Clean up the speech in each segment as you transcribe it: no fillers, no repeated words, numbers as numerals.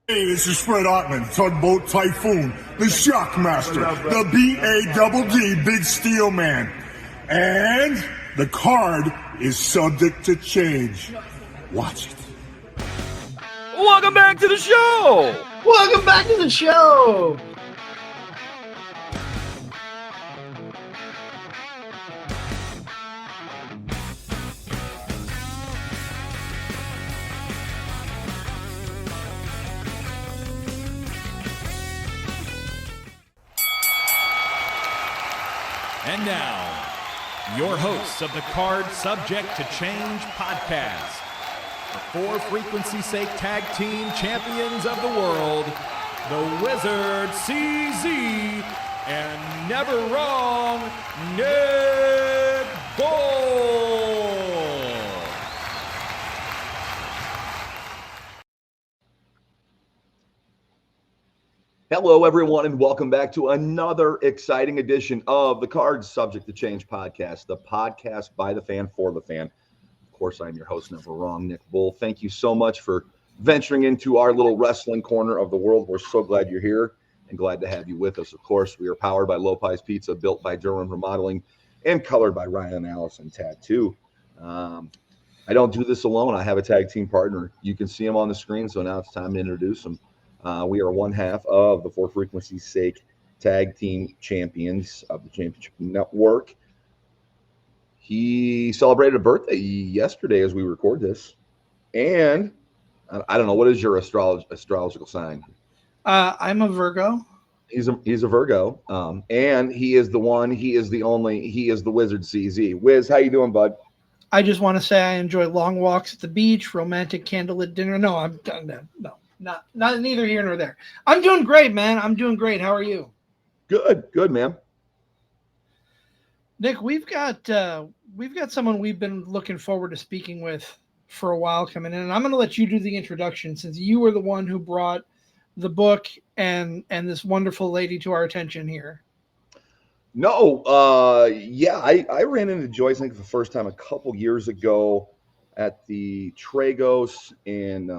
Hey, this is Fred Ottman, Tugboat Typhoon, the Shockmaster, the B-A-double-D, Big Steel Man. And the card is subject to change. Watch it. Welcome back to the show! Welcome back to the show! And now, your hosts of the Card Subject to Change podcast, the For Frequency's Sake Tag Team Champions of the World, the Wizard CZ, and Never Wrong Nick Gold. Hello, everyone, and welcome back to another exciting edition of the Card Subject to Change podcast, the podcast by the fan for the fan. Of course, I'm your host, Never Wrong, Nick Bull. Thank you so much for venturing into our little wrestling corner of the world. We're so glad you're here and glad to have you with us. Of course, we are powered by Lopez Pizza, built by Durham Remodeling, and colored by Ryan Allison Tattoo. I don't do this alone. I have a tag team partner. You can see him on the screen, so now it's time to introduce him. We are one half of the For Frequency's Sake Tag Team Champions of the Championship Network. He celebrated a birthday yesterday as we record this. And I don't know, what is your astrological sign? I'm a Virgo. He's a Virgo. And he is the one, he is the Wizard CZ. Wiz, how you doing, bud? I just want to say I enjoy long walks at the beach, romantic candlelit dinner. No, I'm done. No. Not neither here nor there. I'm doing great, man. I'm doing great. How are you? Good, man. Nick, we've got someone we've been looking forward to speaking with for a while coming in, and I'm going to let you do the introduction since you were the one who brought the book and this wonderful lady to our attention here. No, I ran into Joyce, I think, for the first time a couple years ago at the Tragos and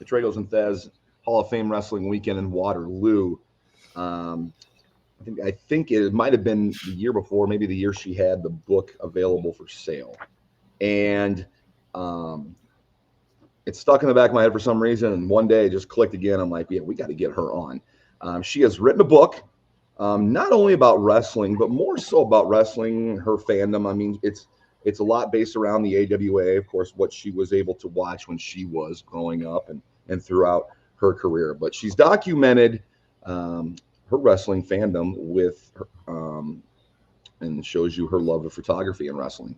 Thez Hall of Fame Wrestling Weekend in Waterloo. I think it might have been the year before, maybe the year she had the book available for sale. And it stuck in the back of my head for some reason. And one day it just clicked again. I'm like, yeah, we got to get her on. She has written a book, not only about wrestling, but more so about wrestling, her fandom. I mean, it's a lot based around the AWA, of course, what she was able to watch when she was growing up and throughout her career. But she's documented her wrestling fandom with and shows you her love of photography and wrestling.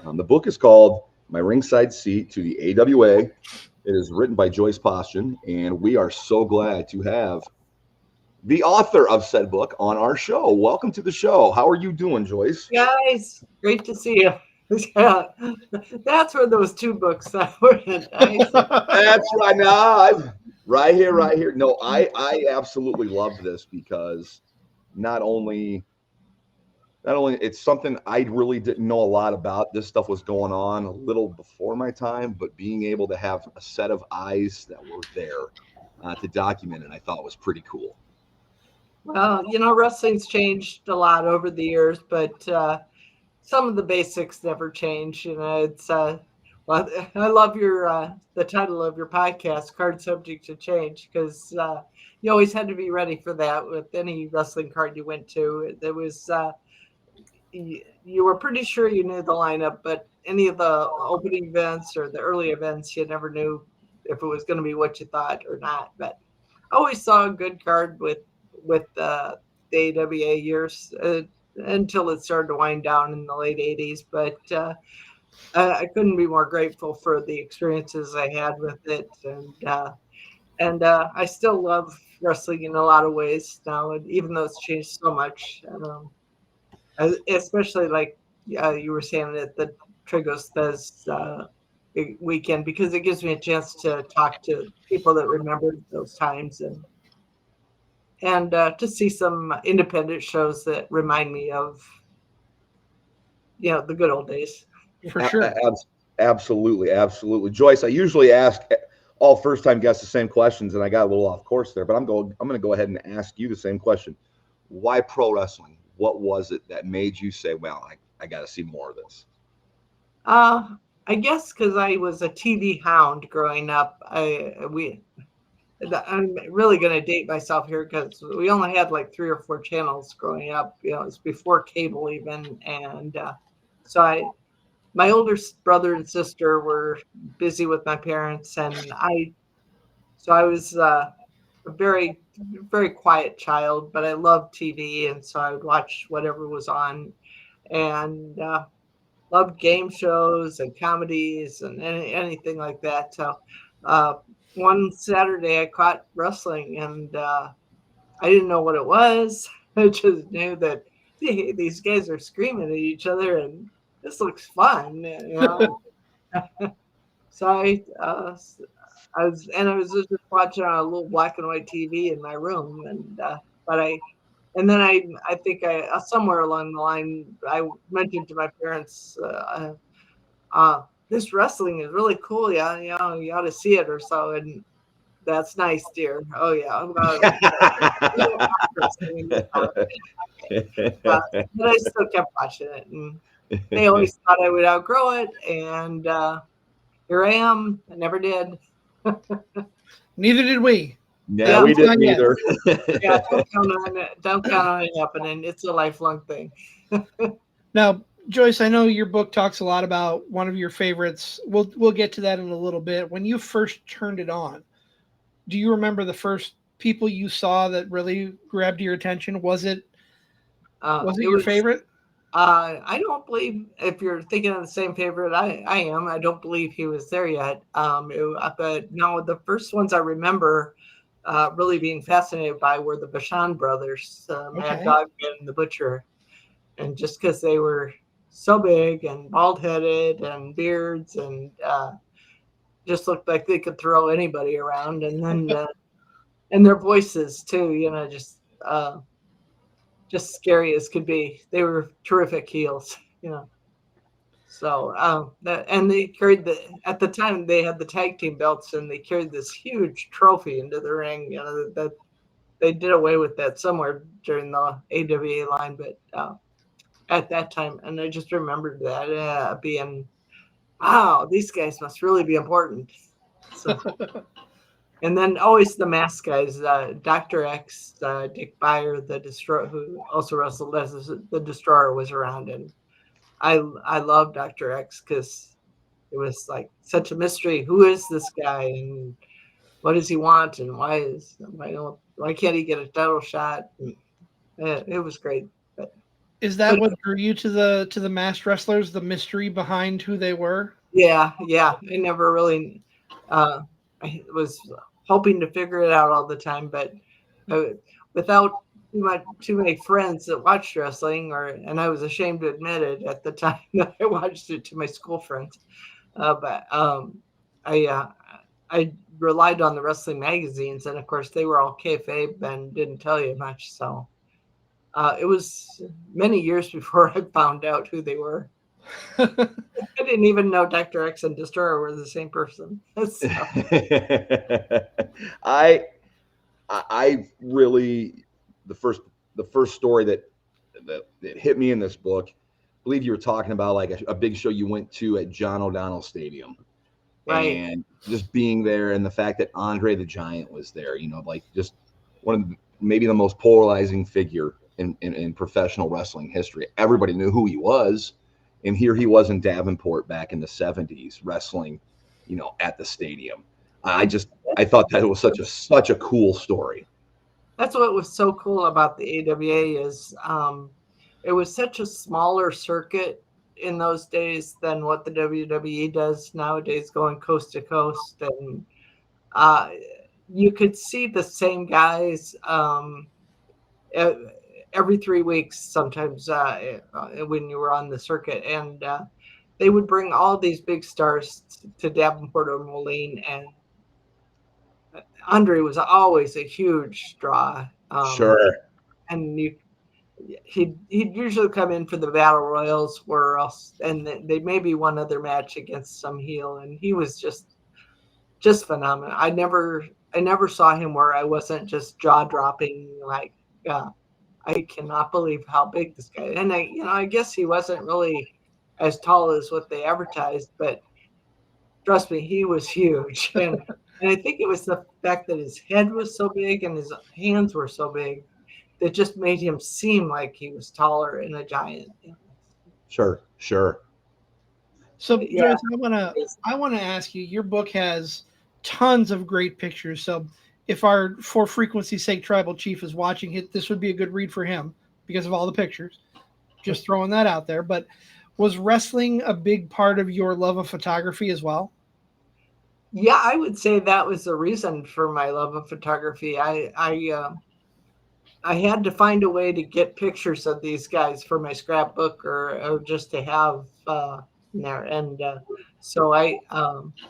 The book is called My Ringside Seat to the AWA. It is written by Joyce Paustian, and we are so glad to have the author of said book on our show. Welcome to the show. How are you doing, Joyce? Guys, great to see you. Yeah, that's where those two books were. Nice. That's right. No, right here. No, I absolutely love this because not only it's something I really didn't know a lot about. This stuff was going on a little before my time, but being able to have a set of eyes that were there to document it, I thought was pretty cool. Well, wrestling's changed a lot over the years, but some of the basics never change. It's well, I love the title of your podcast, Card Subject to Change, because you always had to be ready for that with any wrestling card you went to. There was you were pretty sure you knew the lineup, but any of the opening events or the early events, you never knew if it was going to be what you thought or not. But I always saw a good card with the AWA years. Until it started to wind down in the late 80s. But I couldn't be more grateful for the experiences I had with it. And I still love wrestling in a lot of ways now, even though it's changed so much. Especially like you were saying at the Tragos Thez weekend, because it gives me a chance to talk to people that remembered those times and to see some independent shows that remind me of, the good old days. For sure. Absolutely. Joyce, I usually ask all first-time guests the same questions, and I got a little off course there, but I'm going to go ahead and ask you the same question. Why pro wrestling? What was it that made you say, well, I got to see more of this? I guess because I was a TV hound growing up. I'm really going to date myself here because we only had like 3 or 4 channels growing up. You know, it's before cable even, and my older brother and sister were busy with my parents, and I was a very, very quiet child, but I loved TV, and so I would watch whatever was on, and loved game shows and comedies and anything like that. So one Saturday I caught wrestling, and I didn't know what it was. I just knew that hey, these guys are screaming at each other, and this looks fun, you know. So I was just watching on a little black and white TV in my room, and I think somewhere along the line I mentioned to my parents, this wrestling is really cool. Yeah, you know, you ought to see it or so. And that's nice, dear. Oh yeah, but I still kept watching it, and they always thought I would outgrow it, and here I am. I never did. Neither did we. Yeah, we didn't either. Yeah, don't count on it. Don't count on it happening. It's a lifelong thing. Now, Joyce, I know your book talks a lot about one of your favorites. We'll get to that in a little bit. When you first turned it on, do you remember the first people you saw that really grabbed your attention? Was it your favorite? I don't believe, if you're thinking of the same favorite I am, I don't believe he was there yet. But no, the first ones I remember really being fascinated by were the Bashan brothers, Mad Dog and the Butcher. And just because they were so big and bald-headed and beards and just looked like they could throw anybody around. And then and their voices too, you know, just scary as could be. They were terrific heels, you know. So and they carried at the time they had the tag team belts, and they carried this huge trophy into the ring. You know, that they did away with that somewhere during the AWA line, but at that time, and I just remembered that being, wow, these guys must really be important. So. And then always the mask guys, Dr. X, Dick Beyer, the Destroyer, who also wrestled as the Destroyer, was around. And I love Dr. X because it was like such a mystery. Who is this guy, and what does he want, and why can't he get a title shot? And, it was great. Is that what drew you to the masked wrestlers? The mystery behind who they were? Yeah. I never really. I was hoping to figure it out all the time, but without too many friends that watched wrestling, and I was ashamed to admit it at the time that I watched it to my school friends. But I relied on the wrestling magazines, and of course they were all kayfabe and didn't tell you much. So it was many years before I found out who they were. I didn't even know Dr. X and Destroyer were the same person. So. I really, the first story that hit me in this book, I believe you were talking about like a big show you went to at John O'Donnell Stadium, right? And just being there, and the fact that Andre the Giant was there, you know, like just one of maybe the most polarizing figure in professional wrestling history. Everybody knew who he was. And here he was in Davenport back in the 70s wrestling, you know, at the stadium. I thought that it was such a cool story. That's what was so cool about the AWA is it was such a smaller circuit in those days than what the WWE does nowadays, going coast to coast. And you could see the same guys every 3 weeks sometimes when you were on the circuit, and they would bring all these big stars to Davenport or Moline, and Andre was always a huge draw. Sure. And he'd usually come in for the battle royals, and they maybe one other match against some heel, and he was just just phenomenal. I never saw him where I wasn't just jaw dropping, like, I cannot believe how big this guy is. And I guess he wasn't really as tall as what they advertised, but trust me, he was huge. And I think it was the fact that his head was so big and his hands were so big that just made him seem like he was taller and a giant. Sure. So Yeah. Joyce, I wanna ask you, your book has tons of great pictures. So if our for frequency's sake tribal chief is watching it, this would be a good read for him because of all the pictures. Just throwing that out there. But was wrestling a big part of your love of photography as well? Yeah, I would say that was the reason for my love of photography. I had to find a way to get pictures of these guys for my scrapbook or just to have there. And so I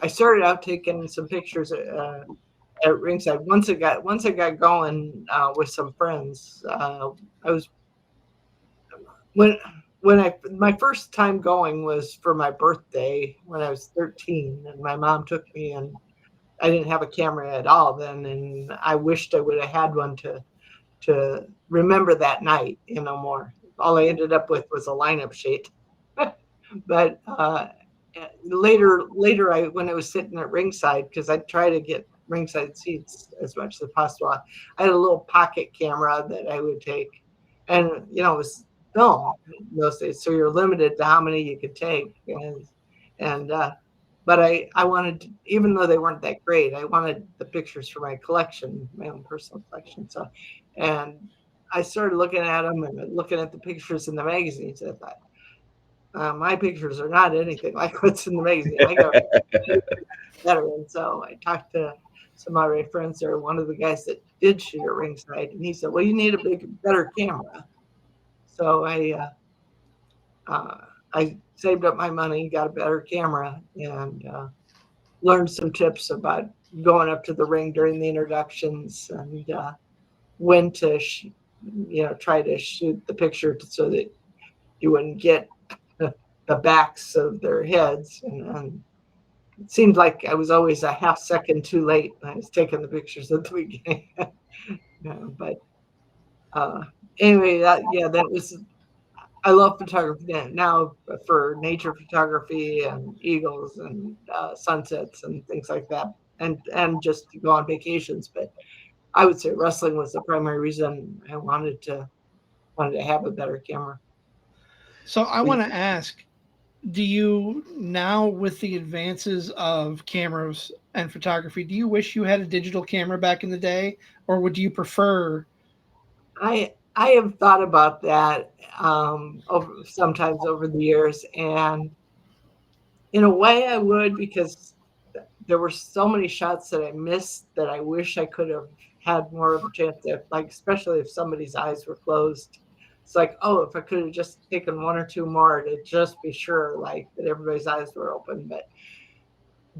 started out taking some pictures at Ringside. Once I got going with some friends, I was when my first time going was for my birthday when I was 13, and my mom took me, and I didn't have a camera at all then, and I wished I would have had one to remember that night, more. All I ended up with was a lineup sheet. But later, when I was sitting at ringside, because I try to get ringside seats as much as possible, I had a little pocket camera that I would take, and it was film in those days, so you're limited to how many you could take, and but I wanted, even though they weren't that great, I wanted the pictures for my collection, my own personal collection. So, and I started looking at them and looking at the pictures in the magazines. I thought, my pictures are not anything like what's in the magazine. I got better. And so I talked to some of my friends there, one of the guys that did shoot at ringside, and he said, well, you need a better camera. So I saved up my money, got a better camera, and learned some tips about going up to the ring during the introductions and when to, try to shoot the picture so that you wouldn't get the backs of their heads. And it seemed like I was always a half second too late when I was taking the pictures at the beginning. But anyway, that was. I love photography now for nature photography and eagles and sunsets and things like that, and just to go on vacations. But I would say wrestling was the primary reason I wanted to have a better camera. So I want to ask, do you now, with the advances of cameras and photography, do you wish you had a digital camera back in the day, or would you prefer? I have thought about that sometimes over the years, and in a way I would, because there were so many shots that I missed that I wish I could have had more of a chance to, like, especially if somebody's eyes were closed. It's like, oh, if I could have just taken one or two more to just be sure, like, that everybody's eyes were open. But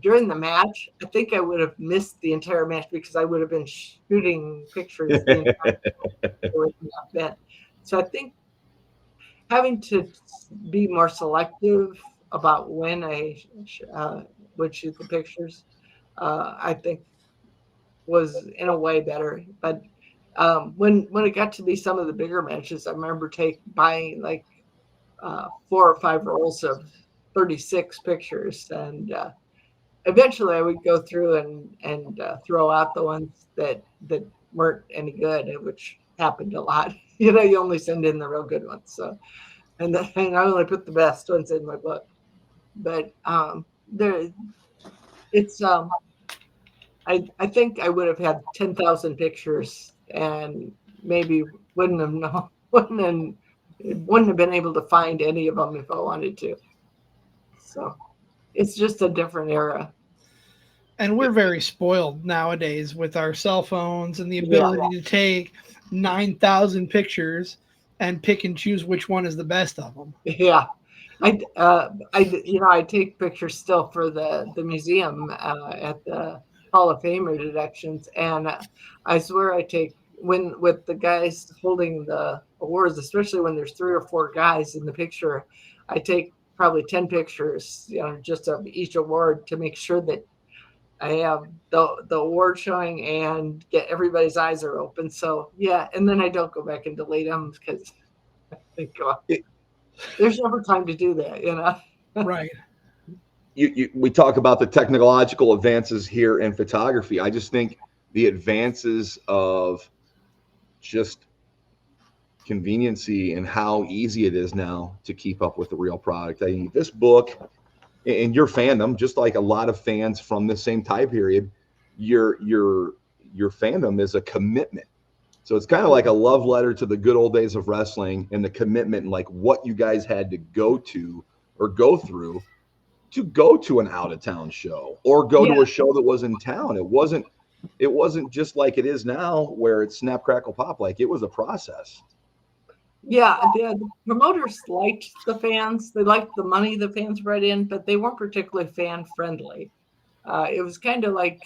during the match, I think I would have missed the entire match because I would have been shooting pictures the entire event. So I think having to be more selective about when I would shoot the pictures, I think was in a way better. But when it got to be some of the bigger matches, I remember buying like 4 or 5 rolls of 36 pictures, and eventually I would go through and throw out the ones that weren't any good, which happened a lot. You only send in the real good ones. So, and I only put the best ones in my book. But I think I would have had 10,000 pictures and maybe wouldn't have been able to find any of them if I wanted to. So it's just a different era. And we're very spoiled nowadays with our cell phones and the ability to take 9,000 pictures and pick and choose which one is the best of them. Yeah. I take pictures still for the museum at the Hall of Fame introductions, and I swear I take, when with the guys holding the awards, especially when there's 3 or 4 guys in the picture, I take probably 10 pictures, just of each award to make sure that I have the award showing and get everybody's eyes are open. So yeah, and then I don't go back and delete them because I think there's never time to do that, you know. Right. We talk about the technological advances here in photography. I just think the advances of just conveniency and how easy it is now to keep up with the real product. I mean, this book and your fandom, just like a lot of fans from the same time period, your fandom is a commitment. So it's kind of like a love letter to the good old days of wrestling and the commitment and like what you guys had to go to or go through to go to an out of town show or go to a show that was in town. It wasn't just like it is now where it's snap, crackle, pop. Like it was a process. Yeah, the promoters liked the fans. They liked the money the fans brought in, but they weren't particularly fan friendly. It was kind of like,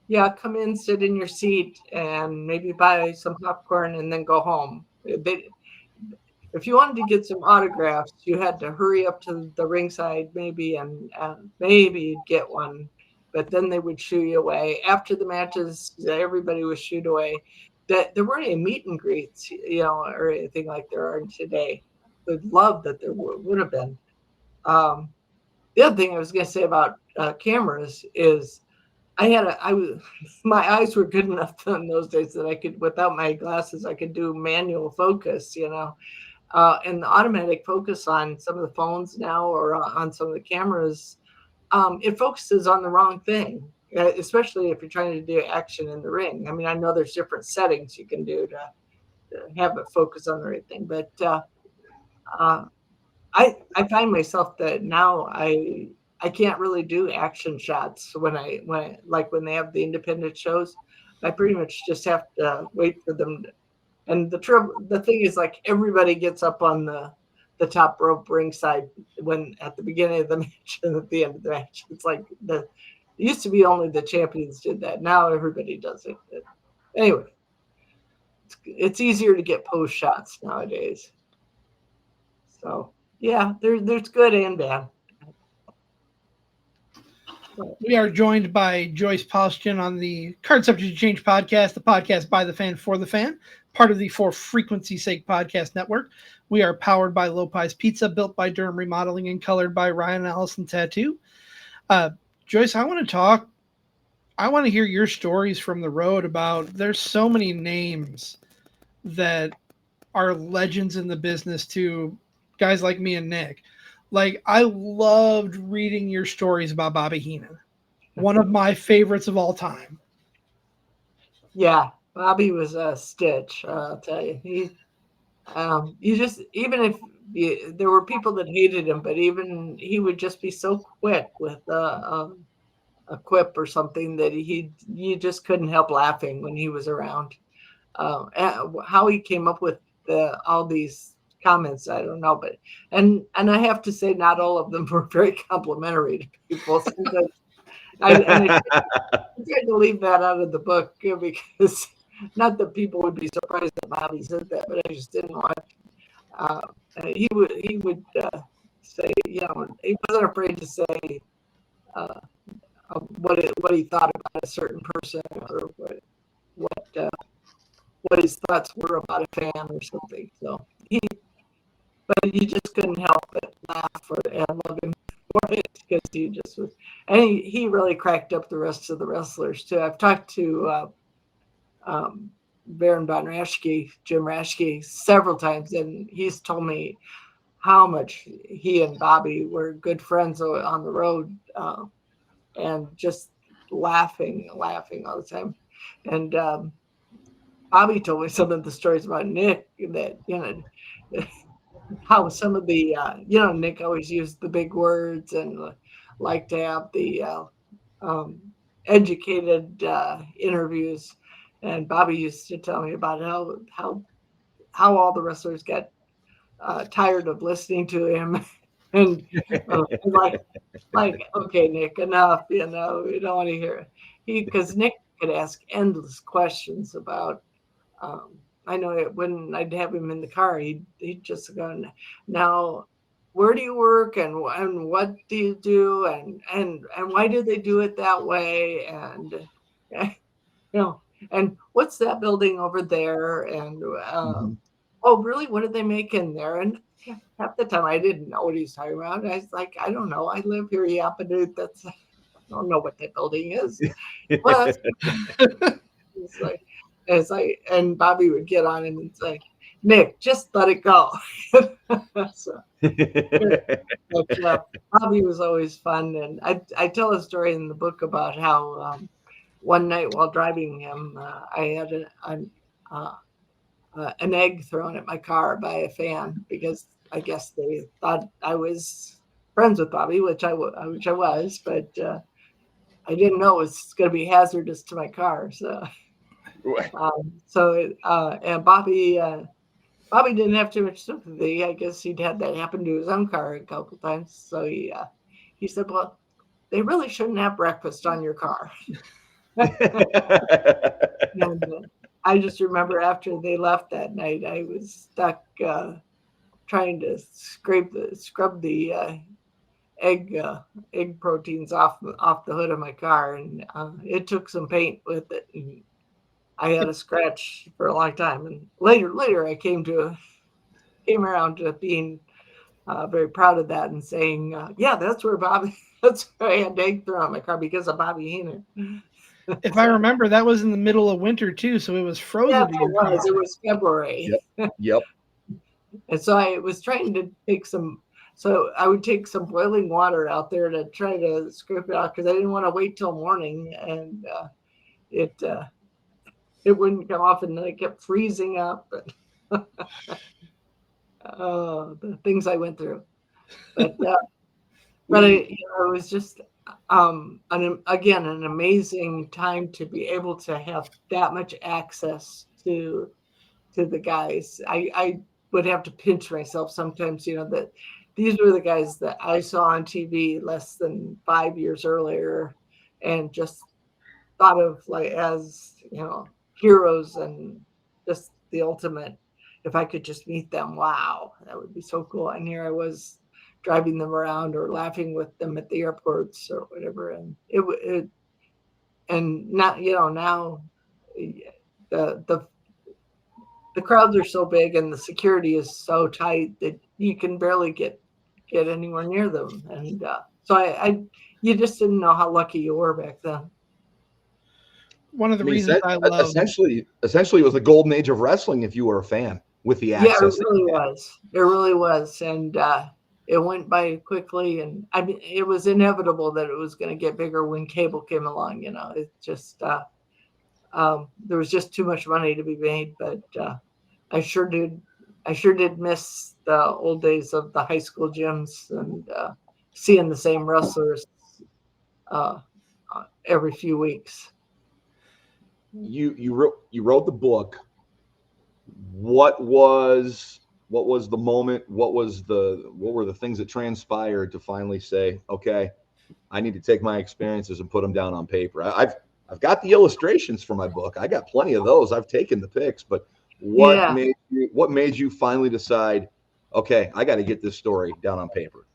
yeah, come in, sit in your seat, and maybe buy some popcorn and then go home. If you wanted to get some autographs, you had to hurry up to the ringside maybe, and maybe you'd get one. But then they would shoo you away. After the matches, everybody was shooed away. That there weren't any meet and greets, or anything like there are today. Would love that there would have been. The other thing I was going to say about cameras is my eyes were good enough in those days that I could, without my glasses, I could do manual focus, and the automatic focus on some of the phones now or on some of the cameras, it focuses on the wrong thing, especially if you're trying to do action in the ring. I mean, I know there's different settings you can do to have it focus on the right thing, but I find myself that now I can't really do action shots when they have the independent shows. I pretty much just have to wait for them. And the thing is, like, everybody gets up on the top rope ringside when at the beginning of the match and at the end of the match. It's like it used to be only the champions did that. Now everybody does it. But anyway, it's easier to get post shots nowadays. So yeah, there's good and bad. We are joined by Joyce Paustian on the Card Subject to Change podcast, the podcast by the fan for the fan, part of the For Frequency's Sake podcast network. We are powered by Lopez Pizza, built by Durham Remodeling, and colored by Ryan Allison Tattoo. Joyce, I want to hear your stories from the road about, there's so many names that are legends in the business to guys like me and Nick. Like, I loved reading your stories about Bobby Heenan. One of my favorites of all time. Yeah, Bobby was a stitch. I'll tell you. You just, even if there were people that hated him, but even he would just be so quick with a quip or something that you just couldn't help laughing when he was around. How he came up with all these comments, I don't know, but and I have to say, not all of them were very complimentary to people. I tried to leave that out of the book because not that people would be surprised that Bobby said that, but I just didn't want. He would say, he wasn't afraid to say what he thought about a certain person or what his thoughts were about a fan or something. So but you just couldn't help but laugh and love him for it because he just was, and he really cracked up the rest of the wrestlers too. I've talked to Baron von Raschke, Jim Raschke, several times, and he's told me how much he and Bobby were good friends on the road, and just laughing all the time. And Bobby told me some of the stories about Nick that, how some of the, Nick always used the big words and liked to have the educated interviews. And Bobby used to tell me about how all the wrestlers got tired of listening to him. And like, okay, Nick, enough, we don't want to hear it. Because Nick could ask endless questions about, I know when I'd have him in the car, he'd just go, now where do you work and what do you do and why do they do it that way and and what's that building over there and oh really, what do they make in there? And half the time I didn't know what he's talking about. I was like, I don't know, I live here, Yappadute. I don't know what that building is. Well, it's like and Bobby would get on him and say, Nick, just let it go. So, but Bobby was always fun, and I tell a story in the book about how one night while driving him, I had an egg thrown at my car by a fan because I guess they thought I was friends with Bobby, which I was, but I didn't know it was going to be hazardous to my car. So, and Bobby didn't have too much sympathy. I guess he'd had that happen to his own car a couple times. So he said, "Well, they really shouldn't have breakfast on your car." And I just remember after they left that night, I was stuck trying to scrub the egg proteins off the hood of my car, and it took some paint with it. And I had a scratch for a long time, and later I came around to being very proud of that and saying, yeah, that's where I had egg thrown on my car because of Bobby Heenan. If I remember, that was in the middle of winter too, so it was frozen. Yeah, it was February. Yep. And so I was trying to take I would take some boiling water out there to try to scrape it out because I didn't want to wait till morning, and it wouldn't come off, and then it kept freezing up. The things I went through, but it was just an amazing time to be able to have that much access to the guys. I would have to pinch myself sometimes, that these were the guys that I saw on TV less than 5 years earlier, and just thought of like as heroes and just the ultimate. If I could just meet them, wow, that would be so cool. And here I was driving them around or laughing with them at the airports or whatever. And and now, now the crowds are so big and the security is so tight that you can barely get anywhere near them. And so you just didn't know how lucky you were back then. One of the reasons I love essentially it was the golden age of wrestling if you were a fan with the access. Yeah, it really was. It really was. And it went by quickly, and I mean, it was inevitable that it was going to get bigger when cable came along. It just there was just too much money to be made. But I sure did miss the old days of the high school gyms and seeing the same wrestlers every few weeks. You wrote the book. What was the moment? What were the things that transpired to finally say, okay, I need to take my experiences and put them down on paper? I've got the illustrations for my book. I got plenty of those. I've taken the pics, but what made you finally decide, okay, I got to get this story down on paper?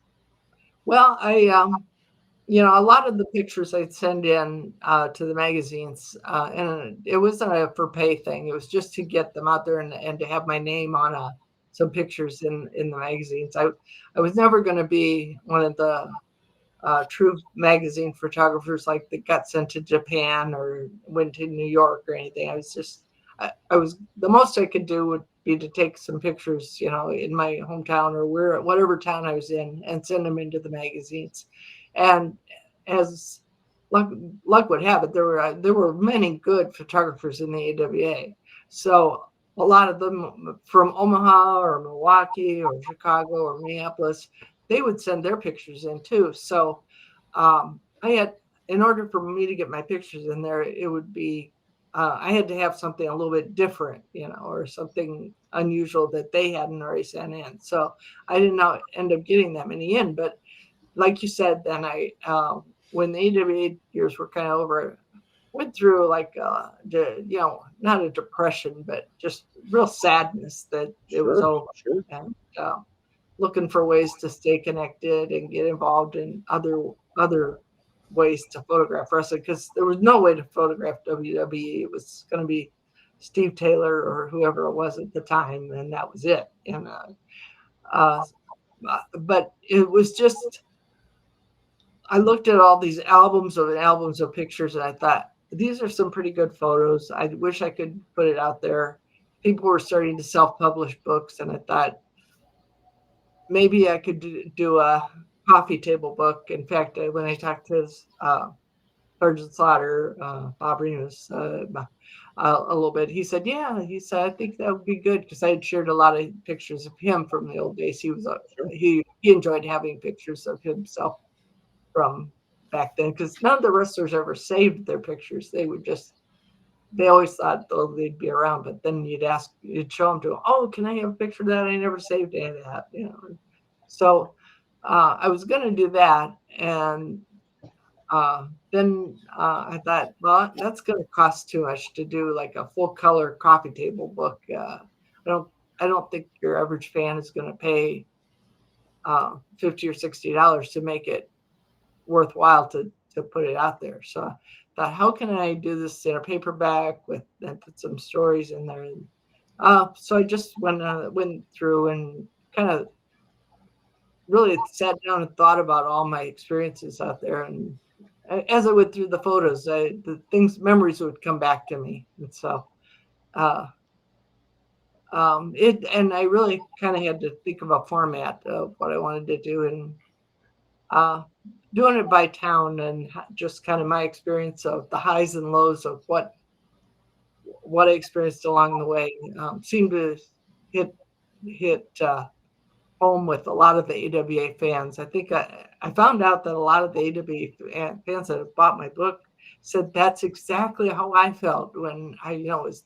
Well, a lot of the pictures I'd send in to the magazines, and it wasn't a for pay thing. It was just to get them out there and to have my name on some pictures in the magazines. I was never going to be one of the true magazine photographers like that got sent to Japan or went to New York or anything. I was just, the most I could do would be to take some pictures, in my hometown or whatever town I was in, and send them into the magazines. And as luck would have it, there were many good photographers in the AWA. So a lot of them from Omaha or Milwaukee or Chicago or Minneapolis, they would send their pictures in too. So in order for me to get my pictures in there, it would be, I had to have something a little bit different, or something unusual that they hadn't already sent in. So I did not end up getting that many in. But like you said, then when the AWA years were kind of over, went through like, not a depression, but just real sadness that it was over. Sure. And looking for ways to stay connected and get involved in other ways to photograph wrestling, because there was no way to photograph WWE. It was going to be Steve Taylor or whoever it was at the time, and that was it. And but it was just, I looked at all these albums of pictures, and I thought, these are some pretty good photos. I wish I could put it out there. People were starting to self-publish books, and I thought maybe I could do a coffee table book. In fact, when I talked to Sergeant Slaughter, Bob Remus, a little bit, he said, I think that would be good, because I had shared a lot of pictures of him from the old days. He was he enjoyed having pictures of himself from back then, because none of the wrestlers ever saved their pictures. They always thought they'd be around, but then you'd show them to them, oh, can I have a picture of that? I never saved any of that, So I was going to do that, and then I thought, well, that's going to cost too much to do like a full color coffee table book. I don't think your average fan is going to pay $50 or $60 to make it worthwhile to put it out there. So I thought, how can I do this in a paperback and put some stories in there? And, so I just went through and kind of really sat down and thought about all my experiences out there. And as I went through the photos, memories would come back to me. And so and I really kind of had to think of a format of what I wanted to do, and doing it by town, and just kind of my experience of the highs and lows of what I experienced along the way seemed to hit home with a lot of the AWA fans. I think I found out that a lot of the AWA fans that have bought my book said that's exactly how I felt when I was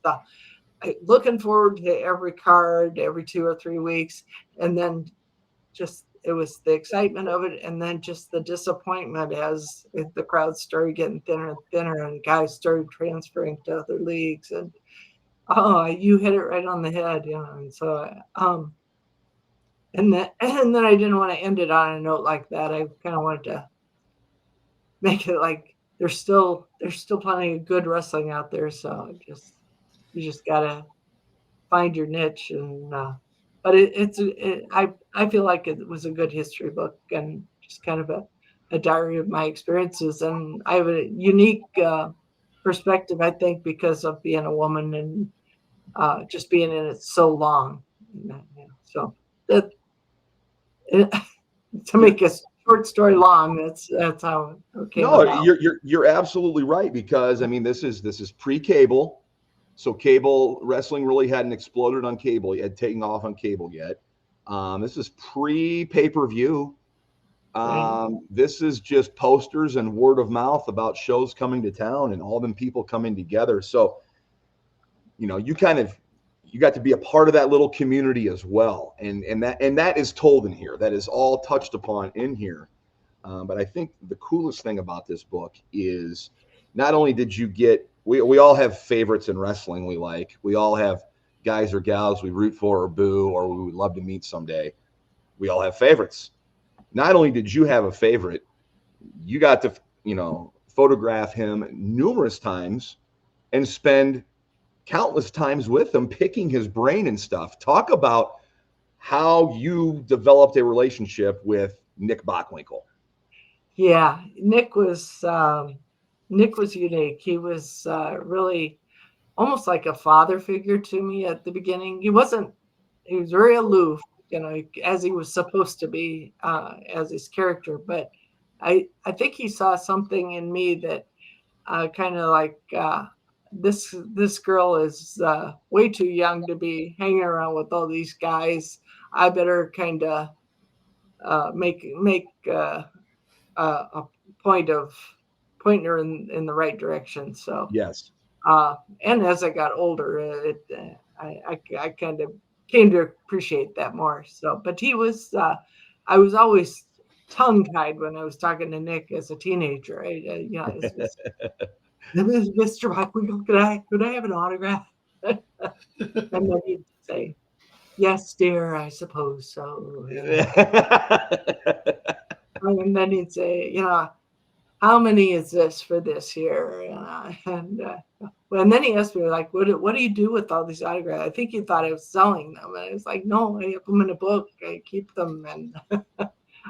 looking forward to every card every 2 or 3 weeks, and then just it was the excitement of it, and then just the disappointment as the crowd started getting thinner and thinner, and guys started transferring to other leagues. And you hit it right on the head, And so, and then I didn't want to end it on a note like that. I kind of wanted to make it like there's still plenty of good wrestling out there. So you just gotta find your niche, and but I feel like it was a good history book, and just kind of a diary of my experiences. And I have a unique perspective, I think, because of being a woman and just being in it so long. So that to make a short story long, that's how it came about. You're absolutely right, because I mean this is pre-cable. So cable wrestling really hadn't exploded on cable. It had taken off on cable yet. This is pre-pay-per-view. This is just posters and word of mouth about shows coming to town and all them people coming together. So, you got to be a part of that little community as well. And that is told in here. That is all touched upon in here. But I think the coolest thing about this book is not only did you get, we all have favorites in wrestling we like. We all have guys or gals we root for or boo or we would love to meet someday. We all have favorites. Not only did you have a favorite, you got to, photograph him numerous times and spend countless times with him, picking his brain and stuff. Talk about how you developed a relationship with Nick Bockwinkel. Yeah, Nick was unique. He was really almost like a father figure to me at the beginning. He was very aloof, as he was supposed to be as his character. But I think he saw something in me that kind of like this girl is way too young to be hanging around with all these guys. I better kind of make a point of pointing her in the right direction. So yes. And as I got older, I kind of came to appreciate that more. So, but he was, I was always tongue-tied when I was talking to Nick as a teenager. Right? Mr. Bockwinkel, could I have an autograph? And then he'd say, yes, dear, I suppose so. And then he'd say, how many is this for this year? And then he asked me, like, what do you do with all these autographs? I think he thought I was selling them. And I was like, no, I have them in a book. I keep them, and I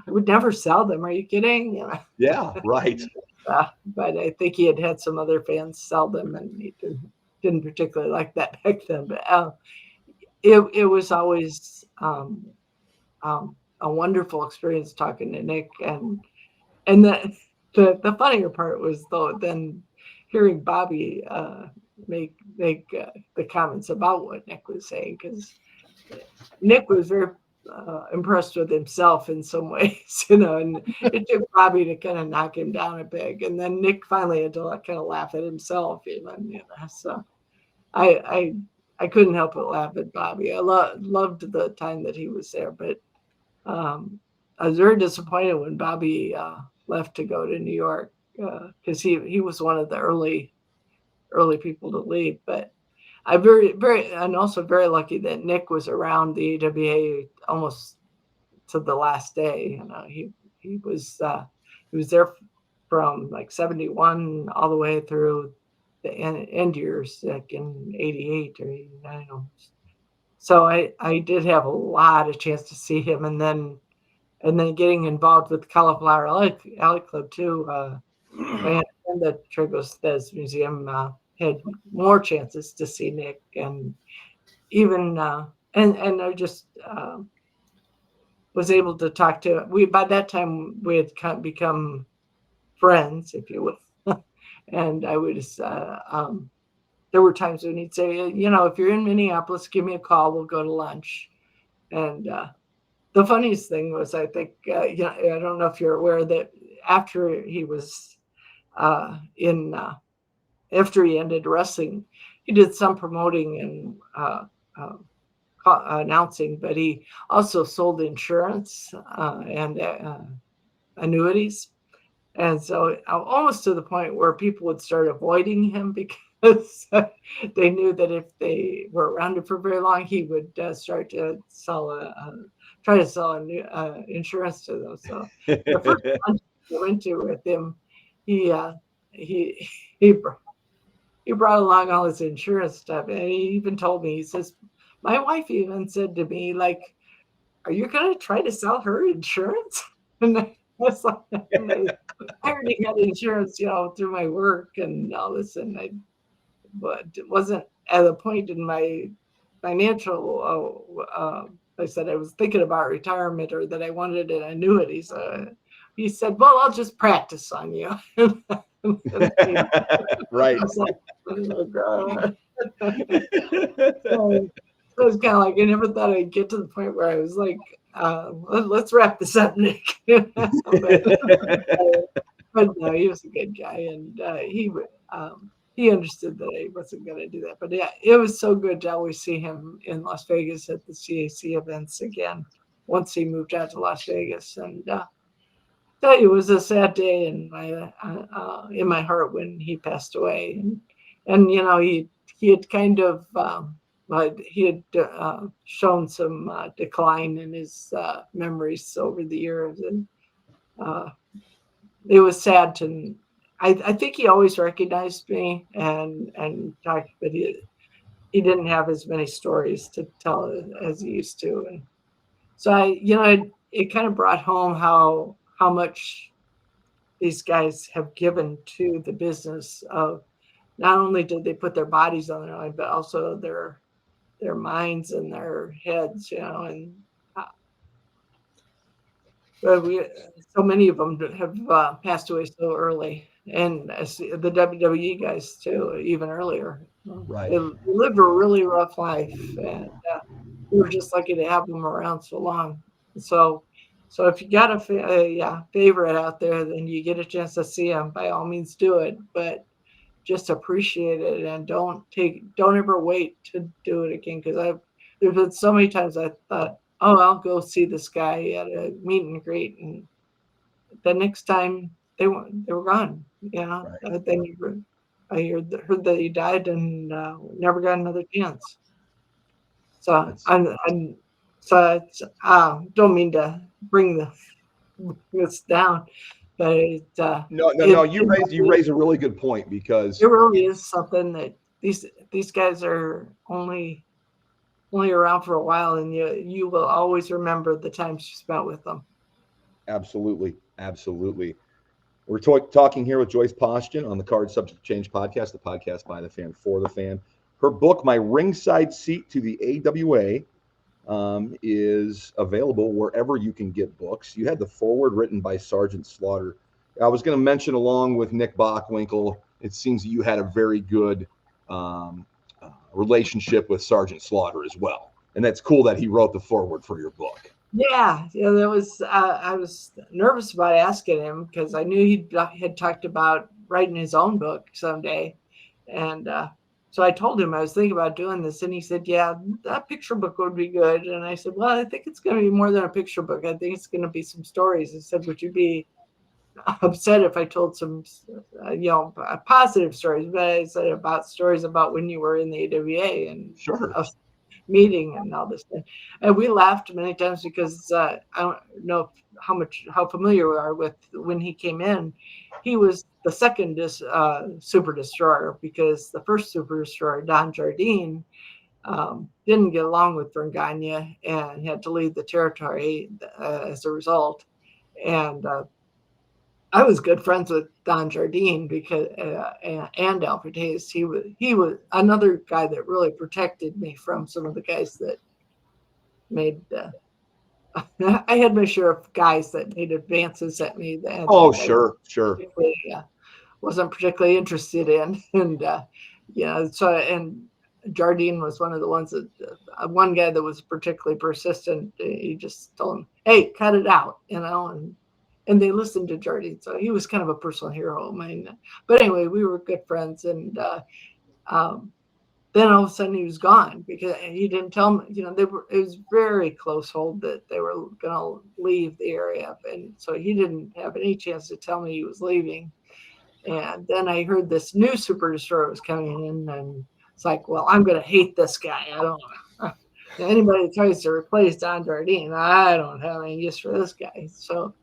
would never sell them. Are you kidding? Yeah, right. But I think he had some other fans sell them, and he didn't particularly like that back then. But it was always a wonderful experience talking to Nick, and the funnier part was though then hearing Bobby make the comments about what Nick was saying, because Nick was very impressed with himself in some ways, and it took Bobby to kind of knock him down a peg, and then Nick finally had to kind of laugh at himself, even. So I couldn't help but laugh at Bobby. I loved the time that he was there, but I was very disappointed when Bobby left to go to New York, because he was one of the early people to leave. But I'm also very lucky that Nick was around the AWA almost to the last day. He was there from like 71 all the way through the end years, like in 88 or 89. So I did have a lot of chance to see him, and then getting involved with the Cauliflower Alley Club too. My friend at Trigos Museum had more chances to see Nick, and even and I just was able to talk to. By that time we had become friends, if you will, and I would. There were times when he'd say, if you're in Minneapolis, give me a call. We'll go to lunch. And the funniest thing was, I think, I don't know if you're aware that after he was after he ended wrestling, he did some promoting and announcing, but he also sold insurance and annuities. And so almost to the point where people would start avoiding him because they knew that if they were around him for very long, he would start to try to sell insurance to them. So the first lunch I went to with him, he brought along all his insurance stuff, and he even told me, he says, my wife even said to me, like, are you going to try to sell her insurance? And I was like, I already got insurance, through my work and all this, and but it wasn't at a point in my financial. I said I was thinking about retirement, or that I wanted an annuity. So he said, "Well, I'll just practice on you." Right. I was like, oh, God. So it was kind of like, I never thought I'd get to the point where I was like, let's wrap this up, Nick. But no, he was a good guy, and he understood that I wasn't going to do that. But yeah, it was so good to always see him in Las Vegas at the CAC events again once he moved out to Las Vegas. And it was a sad day in my heart when he passed away. And he had kind of he had shown some decline in his memories over the years, and it was sad to. I think he always recognized me and talked, but he didn't have as many stories to tell as he used to. And so it kind of brought home how much these guys have given to the business of, not only did they put their bodies on the line, but also their minds and their heads, and but so many of them have passed away so early, and the WWE guys too, even earlier. Right. They lived a really rough life, and we were just lucky to have them around so long. So if you got a favorite out there, then you get a chance to see them, by all means do it. But just appreciate it, and don't ever wait to do it again. Because there's been so many times I thought, oh, I'll go see this guy at a meet and greet, and the next time they were gone. Right. I heard that he died and never got another chance. So don't mean to bring this down, but No. You raise a really good point, because it really is something that these guys are only around for a while, and you will always remember the times you spent with them. Absolutely. We're talking here with Joyce Paustian on the Card Subject Change podcast, the podcast by the fan for the fan. Her book, My Ringside Seat to the AWA, is available wherever you can get books. You had the foreword written by Sergeant Slaughter. I was going to mention, along with Nick Bockwinkel, it seems that you had a very good relationship with Sergeant Slaughter as well. And that's cool that he wrote the foreword for your book. Yeah, that was. I was nervous about asking him because I knew he had talked about writing his own book someday, and so I told him I was thinking about doing this, and he said, "Yeah, that picture book would be good." And I said, "Well, I think it's going to be more than a picture book. I think it's going to be some stories." He said, "Would you be upset if I told some, positive stories?" But I said about stories about when you were in the AWA and Sure. meeting and all this thing. And we laughed many times because I don't know how familiar we are with when he came in. He was the second super destroyer, because the first super destroyer, Don Jardine, didn't get along with Vern Gagne and had to leave the territory as a result. And I was good friends with Don Jardine because and Alfred Hayes. He was another guy that really protected me from some of the guys that made. I had my share of guys that made advances at me that Sure. wasn't particularly interested in, and so and Jardine was one of the ones that one guy that was particularly persistent. He just told him, "Hey, cut it out," and they listened to Jardine. So he was kind of a personal hero of mine. But anyway, we were good friends. And then all of a sudden he was gone because he didn't tell me, it was very close hold that they were going to leave the area. And so he didn't have any chance to tell me he was leaving. And then I heard this new super destroyer was coming in, and it's like, well, I'm going to hate this guy. I don't know. Anybody that tries to replace Don Jardine, I don't have any use for this guy. So,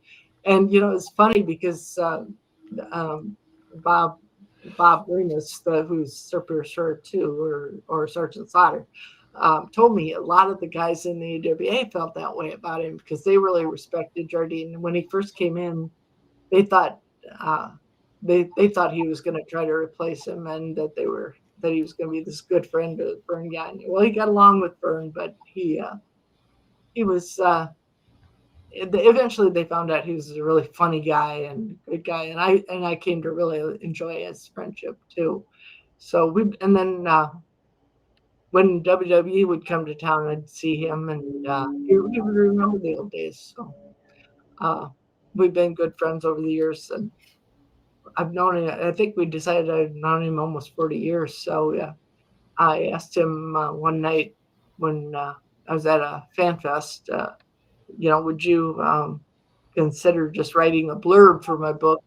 and it's funny because Bob Remus, who's super short too, or Sergeant Slaughter, told me a lot of the guys in the AWA felt that way about him because they really respected Jardine. And when he first came in, they thought they thought he was going to try to replace him, and that he was going to be this good friend of Vern Gagne. Well, he got along with Vern, but he was. Eventually they found out he was a really funny guy and good guy, and I came to really enjoy his friendship too. So and then when WWE would come to town, I'd see him, and he would remember the old days. So we've been good friends over the years, and I've known him. I think we decided I've known him almost 40 years. So yeah, I asked him one night when I was at a fan fest, would you consider just writing a blurb for my book,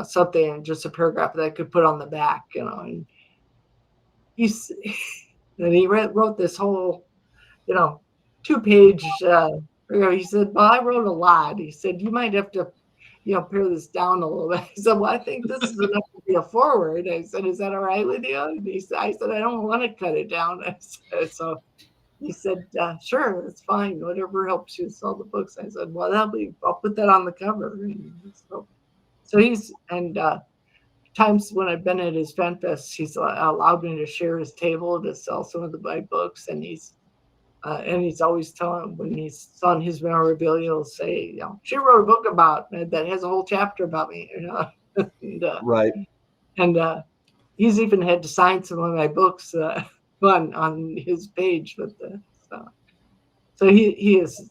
something, just a paragraph that I could put on the back, and he wrote this whole, 2-page, he said, well, I wrote a lot. He said, you might have to, pare this down a little bit. He said, well, I think this is enough to be a forward. I said, is that all right with you? And I said, I don't want to cut it down. So he said, sure, that's fine. Whatever helps you sell the books. I said, well, I'll put that on the cover. And so he's, and times when I've been at his fan fest, he's allowed me to share his table to sell some of my books. And he's always telling, when he's selling his memorabilia, he'll say, she wrote a book about that has a whole chapter about me. And, right. And he's even had to sign some of my books on his page with so he is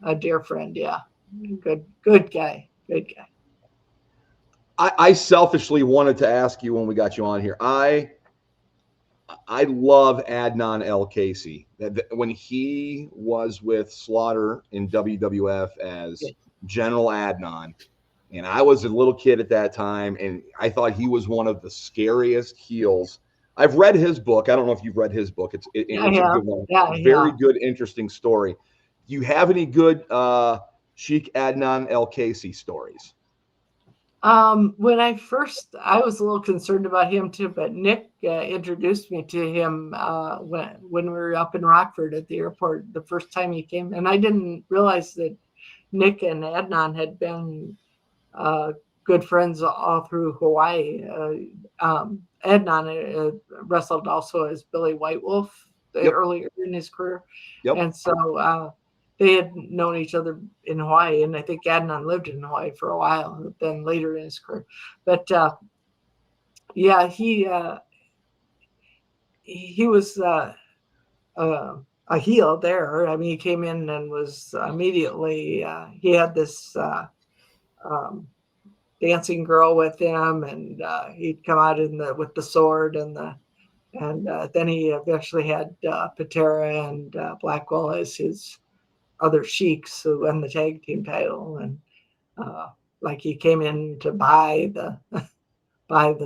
a dear friend. Yeah, good guy. I selfishly wanted to ask you when we got you on here. I love Adnan El Casey. When he was with Slaughter in WWF as General Adnan, and I was a little kid at that time, and I thought he was one of the scariest heels I've read his book. I don't know if you've read his book. It's a good one. Yeah, Very good, interesting story. Do you have any good Sheikh Adnan El Casey stories? When I was a little concerned about him too, but Nick introduced me to him when we were up in Rockford at the airport the first time he came, and I didn't realize that Nick and Adnan had been good friends all through Hawaii. Adnan wrestled also as Billy White Wolf earlier in his career, and so they had known each other in Hawaii, and I think Adnan lived in Hawaii for a while, then later in his career. But yeah, he was a heel there. I mean, he came in and was immediately, he had this dancing girl with him, and he'd come out with the sword and then he eventually had Patera and Blackwell as his other sheiks who won the tag team title, and like he came in to buy the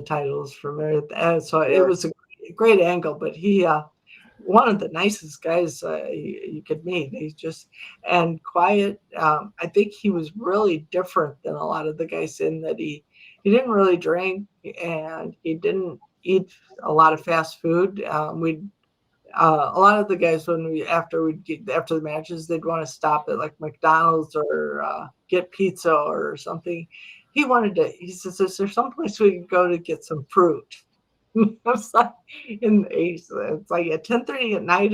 titles from her. So it was a great angle, but he one of the nicest guys you could meet. He's just and quiet. I think he was really different than a lot of the guys in that he didn't really drink and he didn't eat a lot of fast food. A lot of the guys after the matches, they'd want to stop at like McDonald's or get pizza or something. He says, "Is there someplace we can go to get some fruit?" It's like it's like at 10:30 at night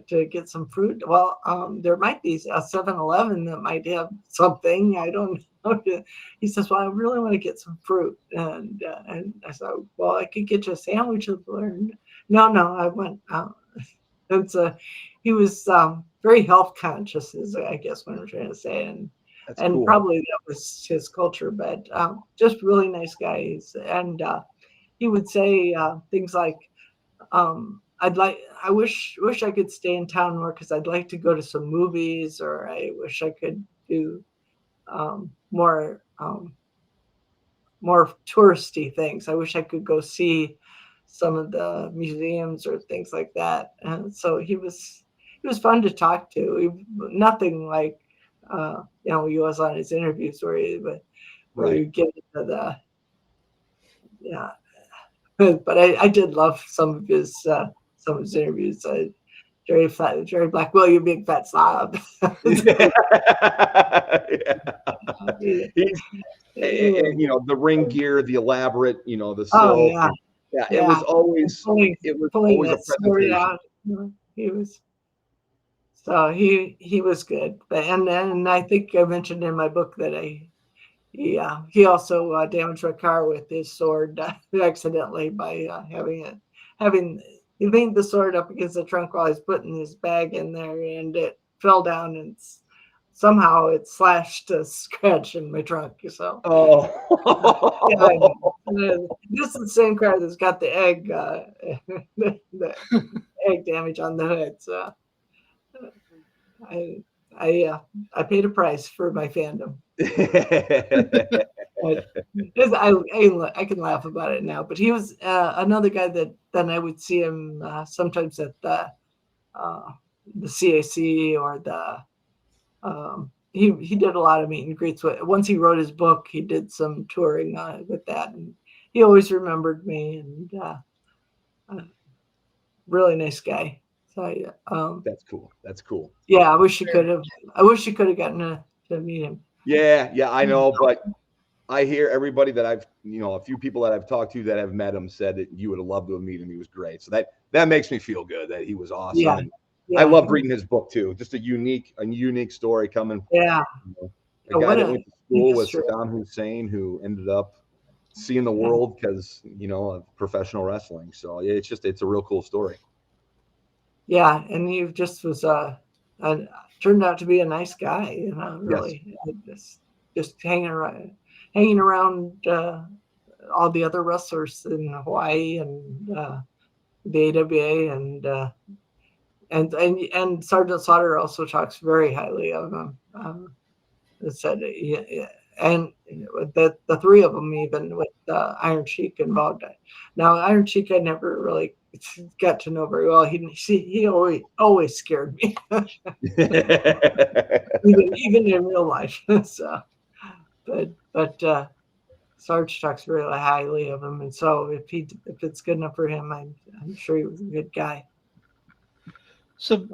to get some fruit. Well, there might be a 7-Eleven that might have something. I don't know. He says, "Well, I really want to get some fruit," and I said, "Well, I could get you a sandwich." No, I went. He was very health conscious, is I guess what I'm trying to say, and cool. Probably that was his culture, but just really nice guys. And he would say things like, I wish I could stay in town more because I'd like to go to some movies, or I wish I could do more touristy things. I wish I could go see some of the museums or things like that. And so he was fun to talk to. Nothing like he was on his interviews where you get into the But I did love some of his interviews. Jerry Blackwell, you big fat slob. And, the ring gear, the elaborate, the silk. It was always always a presentation. Out. He was. So he was good, and I think I mentioned in my book that he also damaged my car with his sword accidentally by he leaned the sword up against the trunk while he's putting his bag in there, and it fell down and somehow it slashed a scratch in my trunk. So this is the same car that's got the egg the egg damage on the hood. So I paid a price for my fandom. I can laugh about it now, but he was another guy that then I would see him sometimes at the CAC or he did a lot of meet and greets. Once he wrote his book, he did some touring with that, and he always remembered me, and really nice guy. So That's cool. Yeah, I wish you could have gotten to meet him. Yeah, I know, but I hear everybody that I've, a few people that I've talked to that have met him said that you would have loved to meet him. He was great. So that makes me feel good that he was awesome. Yeah. And I loved reading his book too. Just a unique story coming. Yeah. A guy that went to school with Saddam Hussein who ended up seeing the world because, of professional wrestling. So it's a real cool story. Yeah, and he just was turned out to be a nice guy, really. Yes. Just hanging around all the other wrestlers in Hawaii and the AWA and Sergeant Slaughter also talks very highly of him. Said and the three of them, even with Iron Sheik involved. Now, Iron Sheik, I never really got to know very well. He always scared me, even in real life. So, but Sarge talks really highly of him, and so if it's good enough for him, I'm sure he was a good guy. So,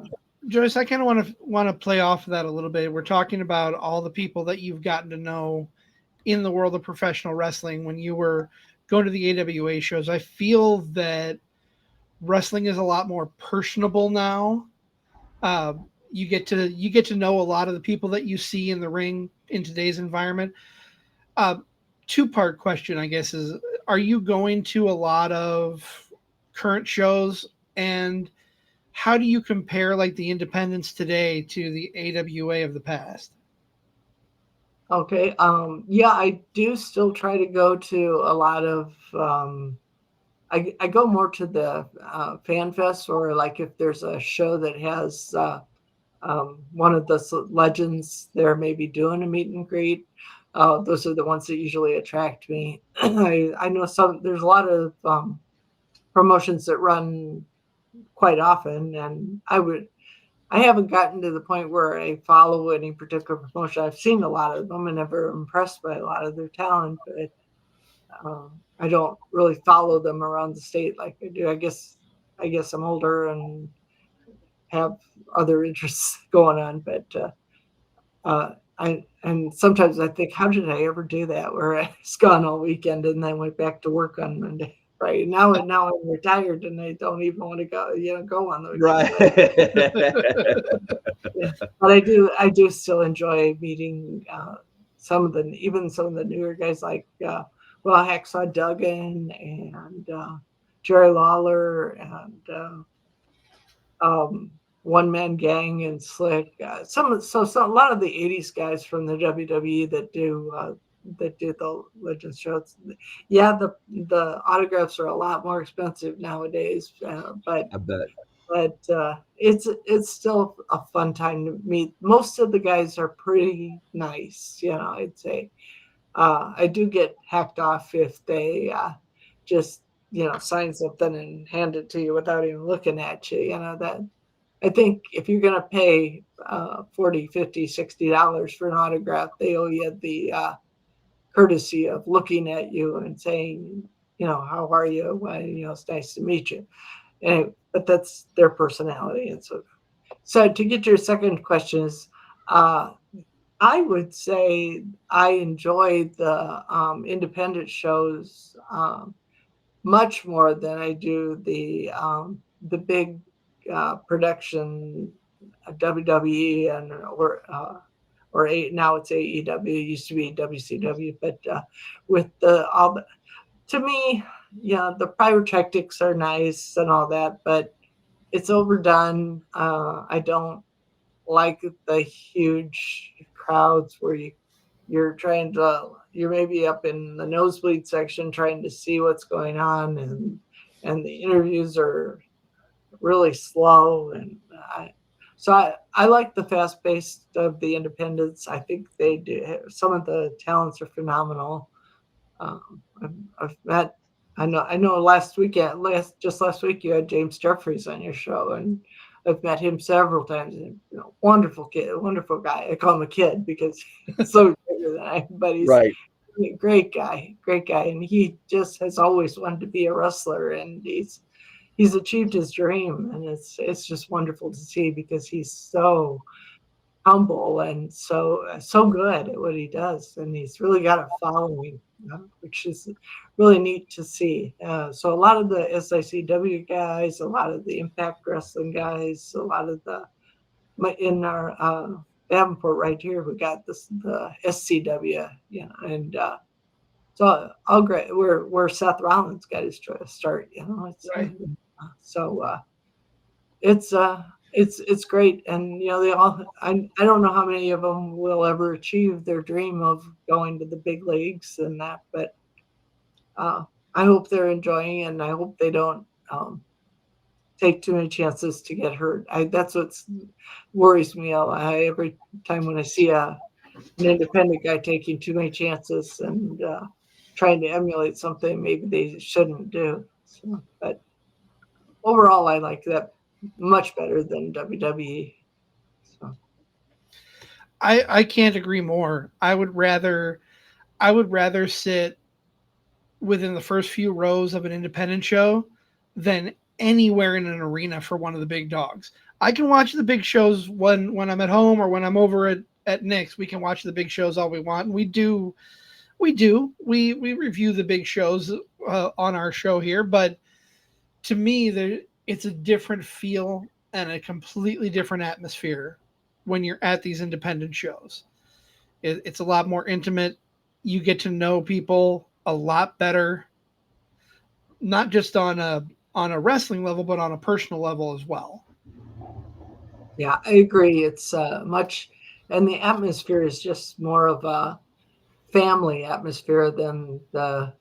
Joyce, I kind of want to play off of that a little bit. We're talking about all the people that you've gotten to know in the world of professional wrestling when you were going to the AWA shows. I feel that wrestling is a lot more personable now. You get to know a lot of the people that you see in the ring in today's environment. Two-part question, I guess, is: are you going to a lot of current shows, and how do you compare like the independents today to the AWA of the past? Okay. Yeah, I do still try to go to a lot of. I go more to the fan fest, or like if there's a show that has one of the legends there, maybe doing a meet and greet. Those are the ones that usually attract me. I know there's a lot of promotions that run quite often, and I haven't gotten to the point where I follow any particular promotion. I've seen a lot of them and never impressed by a lot of their talent, but I don't really follow them around the state like I do. I guess I'm older and have other interests going on, but and sometimes I think, how did I ever do that? Where I was gone all weekend and then went back to work on Monday. Right now I'm retired and I don't even want to go on the weekend. Right. Yeah. But I do still enjoy meeting some of the newer guys like Hacksaw Duggan and Jerry Lawler and One Man Gang and Slick. A lot of the '80s guys from the WWE that do the Legends shows. Yeah, the autographs are a lot more expensive nowadays, but I bet. It's still a fun time to meet. Most of the guys are pretty nice, I'd say. I do get hacked off if they just sign something and hand it to you without even looking at you. That I think if you're going to pay $40, $50, $60 for an autograph, they owe you the courtesy of looking at you and saying, how are you? Well, it's nice to meet you. Anyway, but that's their personality. And so to get your second question is, I would say I enjoy the independent shows much more than I do the big production WWE now it's AEW. It used to be WCW, but with to me, the pyrotechnics are nice and all that, but it's overdone. I don't like the huge crowds where you're maybe up in the nosebleed section trying to see what's going on, and the interviews are really slow, and I like the fast pace of the independents. I think they do. Some of the talents are phenomenal. I've met. I know. Last week you had James Jeffries on your show, and I've met him several times. And, wonderful kid, wonderful guy. I call him a kid because he's so bigger than I. But he's Right. a great guy, and he just has always wanted to be a wrestler, and he's achieved his dream, and it's just wonderful to see because he's so humble and so good at what he does, and he's really got a following, which is really neat to see. So a lot of the SICW guys, a lot of the Impact Wrestling guys, a lot of in our Davenport right here, we got the SCW, and so all great. Where Seth Rollins got his start, Right. So it's great, and they all. I don't know how many of them will ever achieve their dream of going to the big leagues and that, but I hope they're enjoying it, and I hope they don't take too many chances to get hurt. That's what worries me every time when I see a an independent guy taking too many chances and trying to emulate something maybe they shouldn't do. So, but overall, I like that much better than WWE. So. I can't agree more. I would rather sit within the first few rows of an independent show than anywhere in an arena for one of the big dogs. I can watch the big shows when I'm at home or when I'm over at Nick's. We can watch the big shows all we want. And we review the big shows on our show here, but to me, it's a different feel and a completely different atmosphere when you're at these independent shows. It's a lot more intimate. You get to know people a lot better, not just on a wrestling level, but on a personal level as well. Yeah, I agree. It's much, and the atmosphere is just more of a family atmosphere than the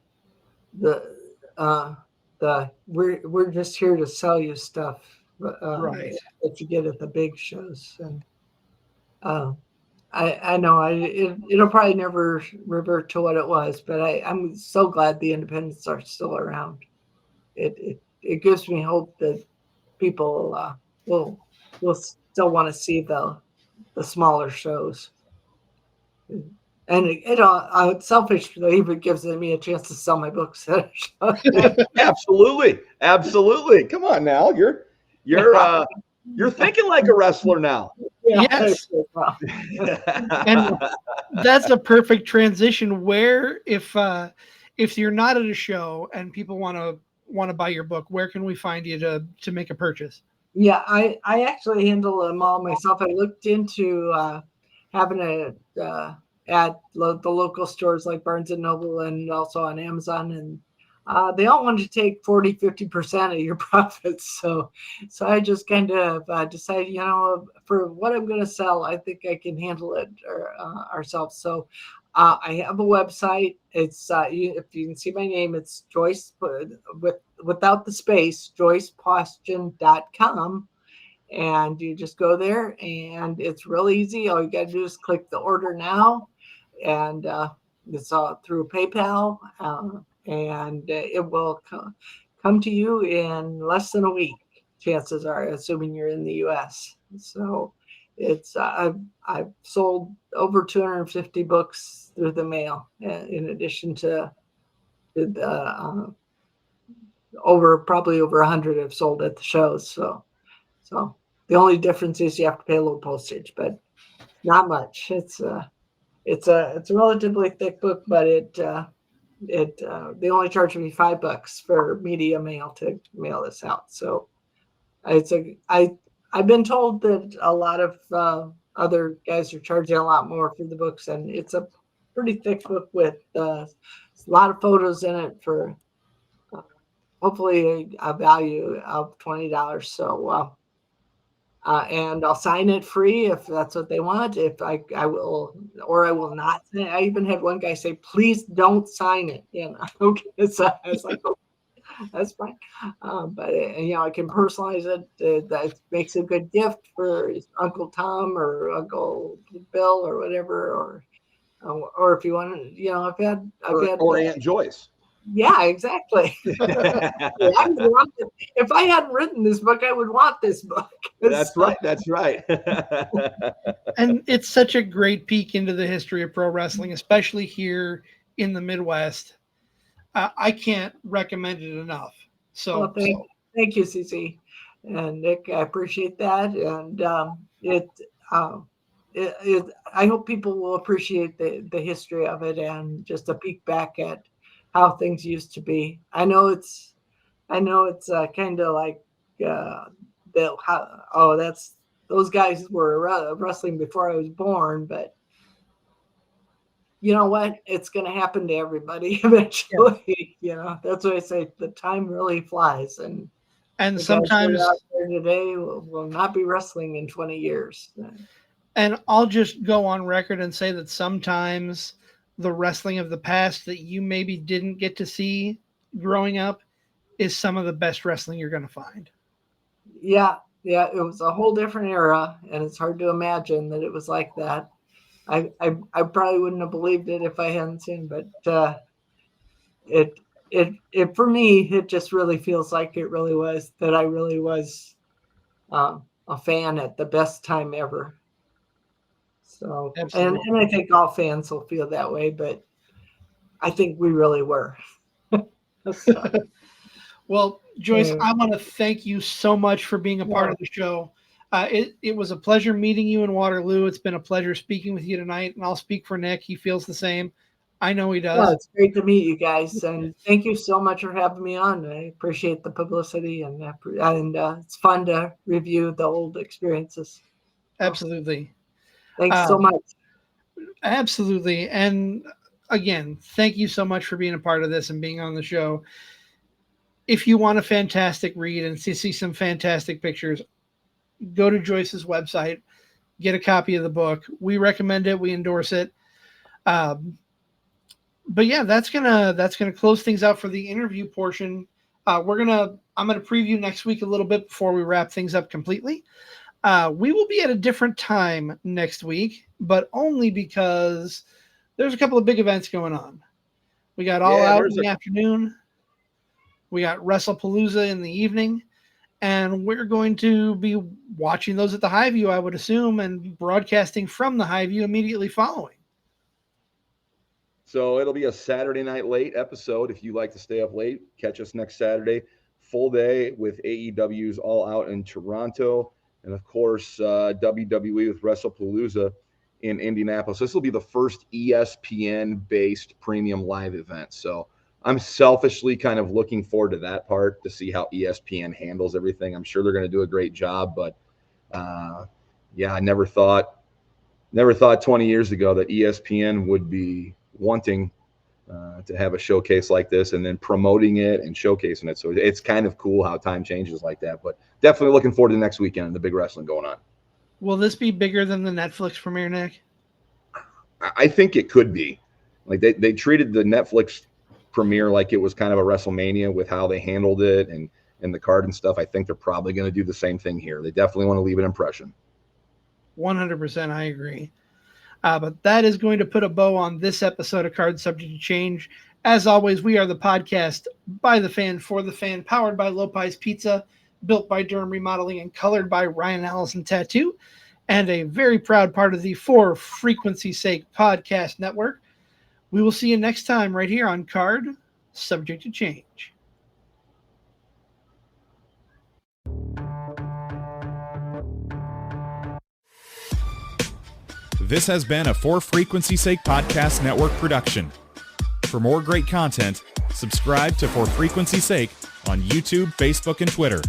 we're just here to sell you stuff Right. that you get at the big shows. And I know it'll probably never revert to what it was, but I'm so glad the independents are still around. It gives me hope that people will still want to see the smaller shows. And it selfishly even gives me a chance to sell my books. Absolutely. Come on now, you're thinking like a wrestler now. Yes. And that's a perfect transition where if you're not at a show and people want to buy your book, where can we find you to make a purchase? Yeah, I actually handle them all myself. I looked into having a at the local stores like Barnes and Noble and also on Amazon, and they all want to take 40-50% of your profits. So I just kind of decided, for what I'm going to sell, I think I can handle it ourselves. So I have a website. It's if you can see my name, it's Joyce without the space, joycepaustian.com. And you just go there and it's real easy. All you got to do is click the order now, and it's all through PayPal, and it will come to you in less than a week. Chances are, assuming you're in the U.S. So it's I've sold over 250 books through the mail, in addition to probably over 100 have sold at the shows. So the only difference is you have to pay a little postage, but not much. It's a relatively thick book, but they only charge me $5 for media mail to mail this out. So I've been told that a lot of other guys are charging a lot more for the books, and it's a pretty thick book with a lot of photos in it for hopefully a value of $20. So and I'll sign it free if that's what they want. If I will, or I will not. I even had one guy say, "Please don't sign it." Okay. So I was like, "Oh, that's fine." But I can personalize it. That makes a good gift for Uncle Tom or Uncle Bill or whatever, or if you want to, I've had or Aunt Joyce. Yeah, exactly. If I hadn't written this book, I would want this book. That's right. And it's such a great peek into the history of pro wrestling, especially here in the Midwest. I can't recommend it enough. So thank you, CC and Nick. I appreciate that, and I hope people will appreciate the history of it and just a peek back at how things used to be. I know it's kind of like that's those guys were wrestling before I was born, but you know what? It's going to happen to everybody eventually. Yeah. That's why I say the time really flies, and sometimes out there today will not be wrestling in 20 years. And I'll just go on record and say that sometimes the wrestling of the past that you maybe didn't get to see growing up is some of the best wrestling you're going to find. Yeah. It was a whole different era, and it's hard to imagine that it was like that. I probably wouldn't have believed it if I hadn't seen, but it for me, it just really feels like it really was that I really was a fan at the best time ever. So, and I think all fans will feel that way, but I think we really were. So. Well, Joyce, I want to thank you so much for being a part of the show. It was a pleasure meeting you in Waterloo. It's been a pleasure speaking with you tonight, and I'll speak for Nick. He feels the same. I know he does. Well, it's great to meet you guys, and thank you so much for having me on. I appreciate the publicity, and it's fun to review the old experiences. Absolutely. Thanks so much. Absolutely. And again, thank you so much for being a part of this and being on the show. If you want a fantastic read and see some fantastic pictures, go to Joyce's website, get a copy of the book. We recommend it. We endorse it. But yeah, that's gonna close things out for the interview portion. I'm gonna preview next week a little bit before we wrap things up completely. We will be at a different time next week, but only because there's a couple of big events going on. We got All Out in the afternoon. We got WrestlePalooza in the evening, and we're going to be watching those at the Highview, I would assume, and broadcasting from the Highview immediately following. So it'll be a Saturday night late episode. If you like to stay up late, catch us next Saturday. Full day with AEW's All Out in Toronto. And, of course, WWE with WrestlePalooza in Indianapolis. This will be the first ESPN-based premium live event. So I'm selfishly kind of looking forward to that part to see how ESPN handles everything. I'm sure they're going to do a great job. But, I never thought 20 years ago that ESPN would be wanting to have a showcase like this and then promoting it and showcasing it. So it's kind of cool how time changes like that, but definitely looking forward to next weekend and the big wrestling going on. Will this be bigger than the Netflix premiere, Nick? I think it could be. Like they treated the Netflix premiere like it was kind of a WrestleMania with how they handled it and the card and stuff. I think they're probably going to do the same thing here. They definitely want to leave an impression. 100%. I agree. But that is going to put a bow on this episode of Card Subject to Change. As always, we are the podcast by the fan, for the fan, powered by Lopez Pizza, built by Durham Remodeling, and colored by Ryan Allison Tattoo, and a very proud part of the For Frequency's Sake podcast network. We will see you next time right here on Card Subject to Change. This has been a For Frequency's Sake podcast network production. For more great content, subscribe to For Frequency's Sake on YouTube, Facebook, and Twitter.